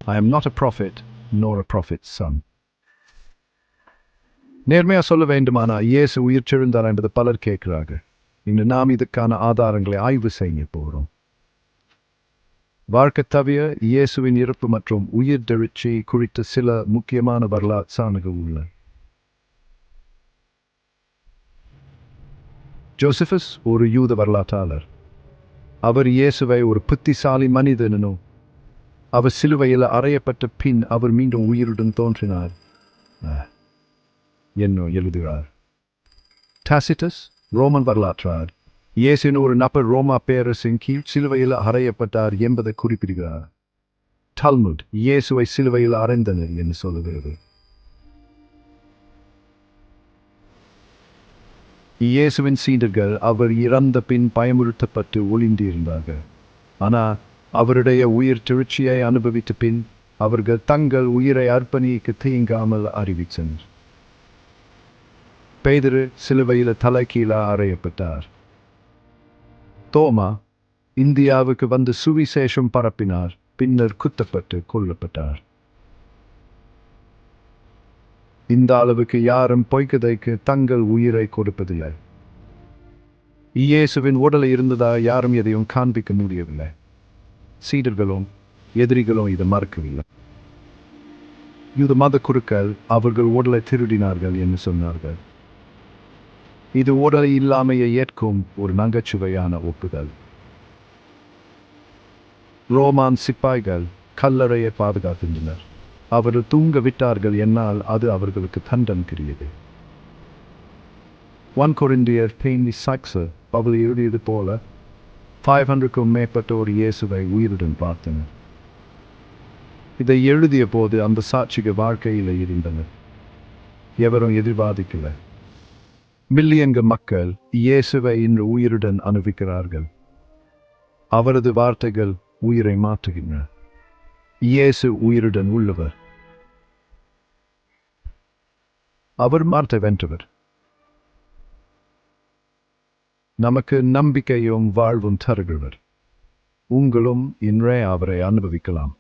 I am not a prophet, nor a prophet's son. நேர்மையா சொல்ல வேண்டுமானா இயேசு உயிர்த்தெழுந்தார் என்பது பலர் கேட்கிறார்கள். இன்று நாம் இதுக்கான ஆதாரங்களை ஆய்வு செய்ய போகிறோம். வாழ்க்கை தவிர இயேசுவின் இறப்பு மற்றும் உயிர்த்தெழுச்சி குறித்த சில முக்கியமான வரலாற்று சான்றுகள் உள்ளன. ஜோசபஸ் ஒரு யூத வரலாற்றாளர். அவர் இயேசுவை ஒரு புத்திசாலி மனிதனும் அவர் சிலுவையில் அறையப்பட்ட பின் அவர் மீண்டும் உயிருடன் தோன்றினார் என்ன எழுதுகிறார். டாசிட்டஸ் ரோமன் வரலாற்றார் இயேசுவின் ஒரு நபர் ரோமா பேரரசின் கீழ் சிலுவையில் அறையப்பட்டார் என்பதை குறிப்பிடுகிறார். டல்முட் இயேசுவை சிலுவையில் அறைந்தனர் என்று சொல்லுகிறது. இயேசுவின் சீடர்கள் அவர் இறந்த பின் பயமுறுத்தப்பட்டு ஒளிந்திருந்தார்கள். ஆனால் அவருடைய உயிர்த்தெழுச்சியை அனுபவித்த பின் அவர்கள் தங்கள் உயிரை அர்ப்பணிக்க தீங்காமல் அறிவித்தனர். பேதுரு சிலுவையில் தலைகீழ அறையப்பட்டார். தோமா இந்தியாவுக்கு வந்து சுவிசேஷம் பரப்பினார், பின்னர் குத்தப்பட்டு கொல்லப்பட்டார். இந்த அளவுக்கு யாரும் பொய்க்கதைக்கு தங்கள் உயிரை கொடுப்பதில்லை. இயேசுவின் உடலை இருந்ததா யாரும் எதையும் காண்பிக்க முடியவில்லை. சீடர்களும் எதிரிகளும் இதை மறக்கவில்லை. யூத மத குருக்கள் அவர்கள் உடலை திருடினார்கள் என்று சொன்னார்கள். இது உடலை இல்லாமையை ஏற்கும் ஒரு நகைச்சுவையான ஒப்புதல். ரோமான் சிப்பாய்கள் கல்லறையை பாதுகாக்கின்றனர். அவர்கள் தூங்க விட்டார்கள் என்னால் அது அவர்களுக்கு தண்டனைக்குரியது. 1 கொரிந்தியர் 10:6 பவுல் எழுதியது போல 500க்கும் மேற்பட்டோர் இயேசுவை உயிருடன் பார்த்தனர். இதை எழுதிய போது அந்த சாட்சிக வாழ்க்கையில் இருந்தனர். எவரும் எதிர்பார்க்கல. மில்லியன்கள் மக்கள் இயேசுவை இன்று உயிருடன் அனுபவிக்கிறார்கள். அவரது வார்த்தைகள் உயிரை மாற்றுகின்றன. இயேசு உயிருடன் உள்ளவர். அவர் மரணத்தை வென்றவர். நமக்கு நம்பிக்கையும் வாழ்வும் தருகிறவர். உங்களும் இன்றே அவரை அனுபவிக்கலாம்.